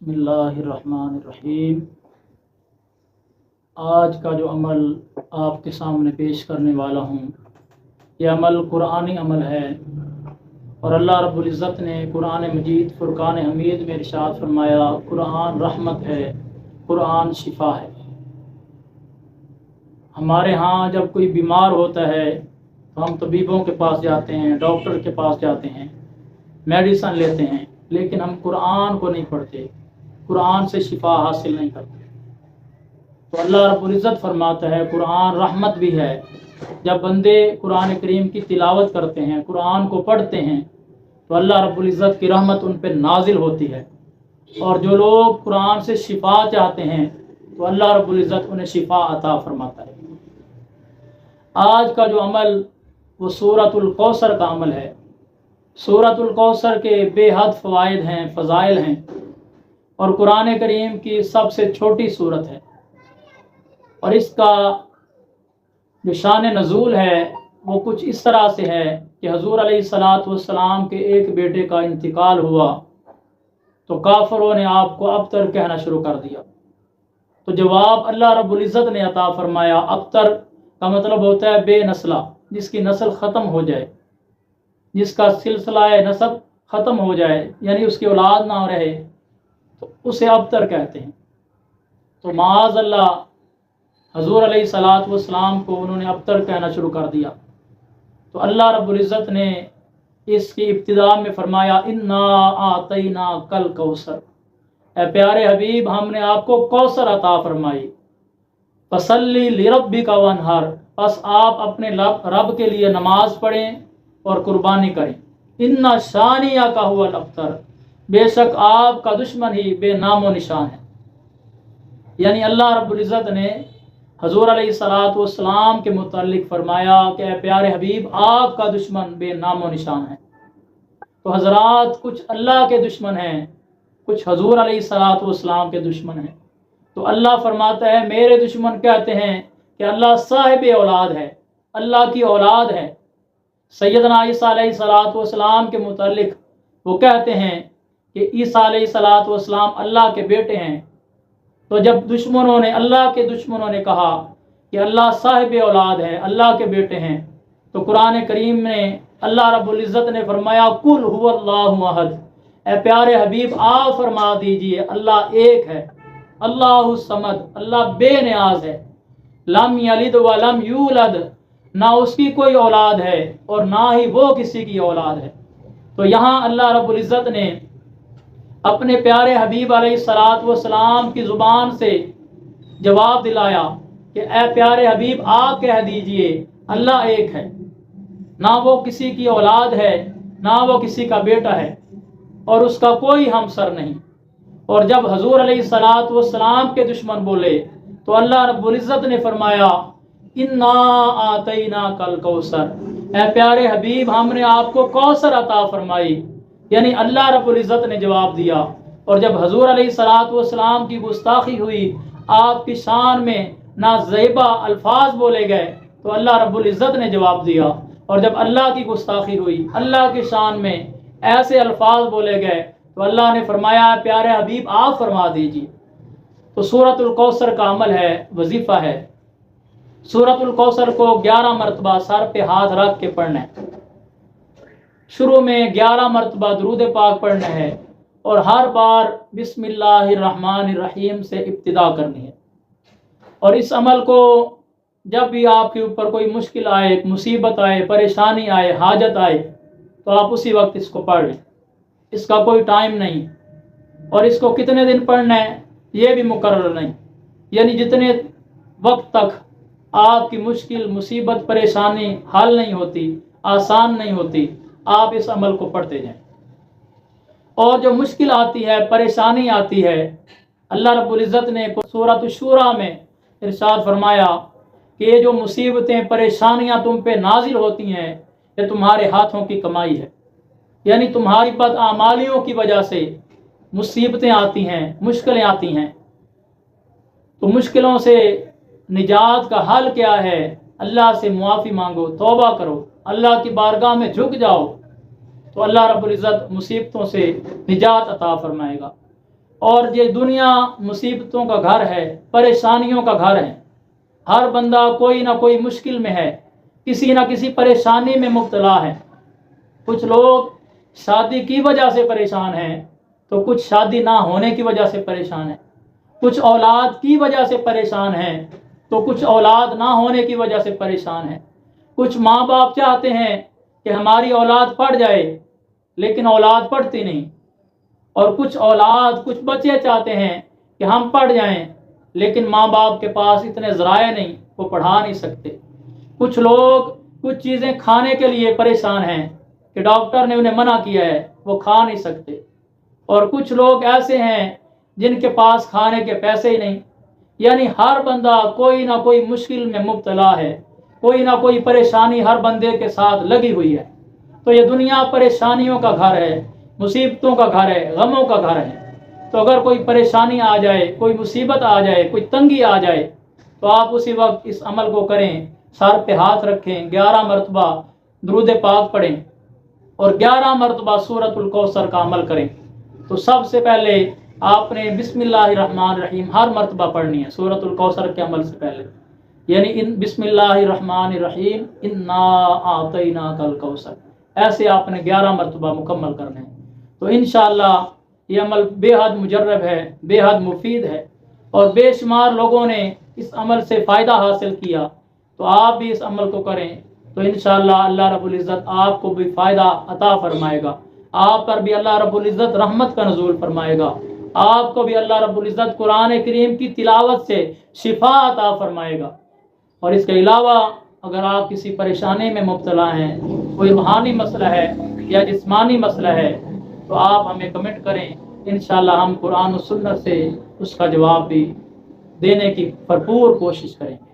बिस्मिल्लाहिर्रहमानिर्रहीम। आज का जो अमल आपके सामने पेश करने वाला हूँ, ये अमल कुरानी अमल है और अल्लाह रब्बुल इज़्ज़त ने कुरान मजीद फुरकान हमीद में इरशाद फरमाया, कुरान रहमत है, कुरान शिफा है। हमारे यहाँ जब कोई बीमार होता है तो हम तबीबों के पास जाते हैं, डॉक्टर के पास जाते हैं, मेडिसन लेते हैं, लेकिन हम कुरान को नहीं पढ़ते, कुरान से शिफा हासिल नहीं करते। तो अल्लाह रब्बुल इज़्ज़त फरमाता है कुरान रहमत भी है। जब बंदे कुरान करीम की तिलावत करते हैं, कुरान को पढ़ते हैं, तो अल्लाह रब्बुल इज़्ज़त की रहमत उन पर नाजिल होती है। और जो लोग कुरान से शिफा चाहते हैं तो अल्लाह रब्बुल इज़्ज़त उन्हें शिफा अता फरमाता है। आज का जो अमल वो सूरतुल कौसर का अमल है। सूरतुल कौसर के बेहद फ़वाइद हैं, फ़ज़ाइल हैं और कुरान करीम की सबसे छोटी सूरत है। और इसका जो शान नज़ूल है वो कुछ इस तरह से है कि हज़ूर अलैहिस्सलातु वस्सलाम के एक बेटे का इंतकाल हुआ तो काफिरों ने आपको अबतर कहना शुरू कर दिया। तो जवाब अल्लाह रब्बुल इज़्ज़त ने अता फरमाया। अबतर का मतलब होता है बेनस्ला, जिसकी नस्ल ख़त्म हो जाए, जिसका सिलसिला नसब ख़त्म हो जाए, यानी उसकी औलाद ना रहे, तो उसे अबतर कहते हैं। तो माज़ अल्लाह हज़ूर अलैहिस्सलातु वस्सलाम को उन्होंने अबतर कहना शुरू कर दिया। तो अल्लाह रब्बुल इज़्ज़त ने इसकी इब्तिदा में फरमाया, इन्ना आतैना कल कौसर, ए प्यारे हबीब हमने आपको कौसर अता फरमाई। फसल्ली लिरब्बिका वन्हर, बस आप अपने रब के लिए नमाज पढ़ें और कुर्बानी करें। इन्ना शानिया का हुआ अबतर, बेशक आपका दुश्मन ही बेनामो निशान है। यानी अल्लाह रब्बुल इज़्ज़त ने हज़ूर अलैहिस्सलातु वस्सलाम के मुताल्लिक फरमाया कि ए प्यारे हबीब आपका दुश्मन बेनामो निशान है। तो हज़रात, कुछ अल्लाह के दुश्मन हैं, कुछ हज़ूर अलैहिस्सलातु वस्सलाम के दुश्मन हैं। तो अल्लाह फरमाता है मेरे दुश्मन कहते हैं कि अल्लाह साहिब औलाद है, अल्लाह की औलाद है। सैयदना ईसा अलैहिस्सलातु वस्सलाम के मुताल्लिक वो कहते हैं कि ईसा अलैहिस्सलातु वस्सलाम अल्लाह के बेटे हैं। तो जब दुश्मनों ने, अल्लाह के दुश्मनों ने कहा कि अल्लाह साहिब औलाद है, अल्लाह के बेटे हैं, तो कुरान करीम में अल्लाह रब्बुल इज़्ज़त ने फरमाया, कुल हुवल्लाहु अहद, ए प्यारे हबीब आप फरमा दीजिए अल्लाह एक है, अल्लाहु समद, अल्लाह बेनियाज है, लम यलिद व लम यूलद, ना उसकी कोई औलाद है और ना ही वो किसी की औलाद है। तो यहाँ अल्लाह रब्बुल इज़्ज़त ने अपने प्यारे हबीब अलैहिस्सलातु वस्सलाम की ज़ुबान से जवाब दिलाया कि ए प्यारे हबीब आप कह दीजिए अल्लाह एक है, ना वो किसी की औलाद है, ना वो किसी का बेटा है और उसका कोई हमसर नहीं। और जब हज़ूर अलैहिस्सलातु वस्सलाम के दुश्मन बोले तो अल्लाह रब्बुल इज़्ज़त ने फरमाया, इन्ना आतैना कल कौसर, ए प्यारे हबीब हमने आपको कौसर अता फरमाई। यानी अल्लाह रब्बुल इज़्ज़त ने जवाब दिया। और जब हज़ूर अलैहिस्सलातु वस्सलाम की गुस्ताखी हुई, आपकी शान में नाज़ेबा अल्फाज बोले गए, तो अल्लाह रब्बुल इज़्ज़त ने जवाब दिया। और जब अल्लाह की गुस्ताखी हुई, अल्लाह की शान में ऐसे अल्फाज बोले गए, तो अल्लाह ने फरमाया प्यारे हबीब आप फरमा दीजिए। तो सूरतुल कौसर का अमल है, वजीफ़ा है। सूरतुल कौसर को 11 मरतबा सर पे हाथ रख के पढ़ना है। शुरू में 11 मरतबा दुरूद पाक पढ़ना है और हर बार बिस्मिल्लाहिर्रहमानिर्रहीम से इब्तिदा करनी है। और इस अमल को जब भी आपके ऊपर कोई मुश्किल आए, मुसीबत आए, परेशानी आए, हाजत आए, तो आप उसी वक्त इसको पढ़ लें। इसका कोई टाइम नहीं और इसको कितने दिन पढ़ना है ये भी मुकर्रर नहीं। यानी जितने वक्त तक आपकी मुश्किल, मुसीबत, परेशानी हल नहीं होती, आसान नहीं होती, आप इस अमल को पढ़ते जाएं। और जो मुश्किल आती है, परेशानी आती है, अल्लाह रब्बुल इज़्ज़त ने सूरत शूरा में इरशाद फरमाया कि ये जो मुसीबतें, परेशानियां तुम पे नाजिल होती हैं, ये तुम्हारे हाथों की कमाई है। यानी तुम्हारी बदआमालियों की वजह से मुसीबतें आती हैं, मुश्किलें आती हैं। तो मुश्किलों से निजात का हल क्या है? अल्लाह से मुआफ़ी मांगो, तौबा करो, अल्लाह की बारगाह में झुक जाओ, तो अल्लाह रब्बुल इज़्ज़त मुसीबतों से निजात अता फरमाएगा। اور یہ دنیا مصیبتوں کا گھر ہے، پریشانیوں کا گھر ہے۔ ہر بندہ کوئی نہ کوئی مشکل میں ہے، کسی نہ کسی پریشانی میں مبتلا ہے۔ کچھ لوگ شادی کی وجہ سے پریشان ہیں تو کچھ شادی نہ ہونے کی وجہ سے پریشان ہیں، کچھ اولاد کی وجہ سے پریشان ہیں تو کچھ اولاد نہ ہونے کی وجہ سے پریشان ہیں۔ کچھ ماں باپ چاہتے ہیں کہ ہماری اولاد پڑھ جائے لیکن اولاد پڑھتی نہیں، اور کچھ بچے چاہتے ہیں کہ ہم پڑھ جائیں لیکن ماں باپ کے پاس اتنے ذرائع نہیں، وہ پڑھا نہیں سکتے۔ کچھ لوگ کچھ چیزیں کھانے کے لیے پریشان ہیں کہ ڈاکٹر نے انہیں منع کیا ہے، وہ کھا نہیں سکتے، اور کچھ لوگ ایسے ہیں جن کے پاس کھانے کے پیسے ہی نہیں۔ یعنی ہر بندہ کوئی نہ کوئی مشکل میں مبتلا ہے، کوئی نہ کوئی پریشانی ہر بندے کے ساتھ لگی ہوئی ہے۔ تو یہ دنیا پریشانیوں کا گھر ہے، مصیبتوں کا گھر ہے، غموں کا گھر ہے۔ تو اگر کوئی پریشانی آ جائے، کوئی مصیبت آ جائے، کوئی تنگی آ جائے تو آپ اسی وقت اس عمل کو کریں، سر پہ ہاتھ رکھیں، 11 مرتبہ درود پاک پڑھیں اور 11 مرتبہ سورۃ الکوثر کا عمل کریں۔ تو سب سے پہلے آپ نے بسم اللہ الرحمن الرحیم ہر مرتبہ پڑھنی ہے سورۃ الکوثر کے عمل سے پہلے، یعنی بسم اللہ الرحمن الرحیم انا اعطیناک الکوثر، ایسے آپ نے 11 مرتبہ مکمل کرنے ہیں۔ تو انشاءاللہ یہ عمل بے حد مجرب ہے، بے حد مفید ہے، اور بے شمار لوگوں نے اس عمل سے فائدہ حاصل کیا۔ تو آپ بھی اس عمل کو کریں تو انشاءاللہ اللہ رب العزت آپ کو بھی فائدہ عطا فرمائے گا، آپ پر بھی اللہ رب العزت رحمت کا نزول فرمائے گا، آپ کو بھی اللہ رب العزت قرآن کریم کی تلاوت سے شفا عطا فرمائے گا۔ اور اس کے علاوہ اگر آپ کسی پریشانی میں مبتلا ہیں، کوئی روحانی مسئلہ ہے یا جسمانی مسئلہ ہے، تو آپ ہمیں کمنٹ کریں، انشاءاللہ ہم قرآن و سنت سے اس کا جواب بھی دینے کی بھرپور کوشش کریں گے۔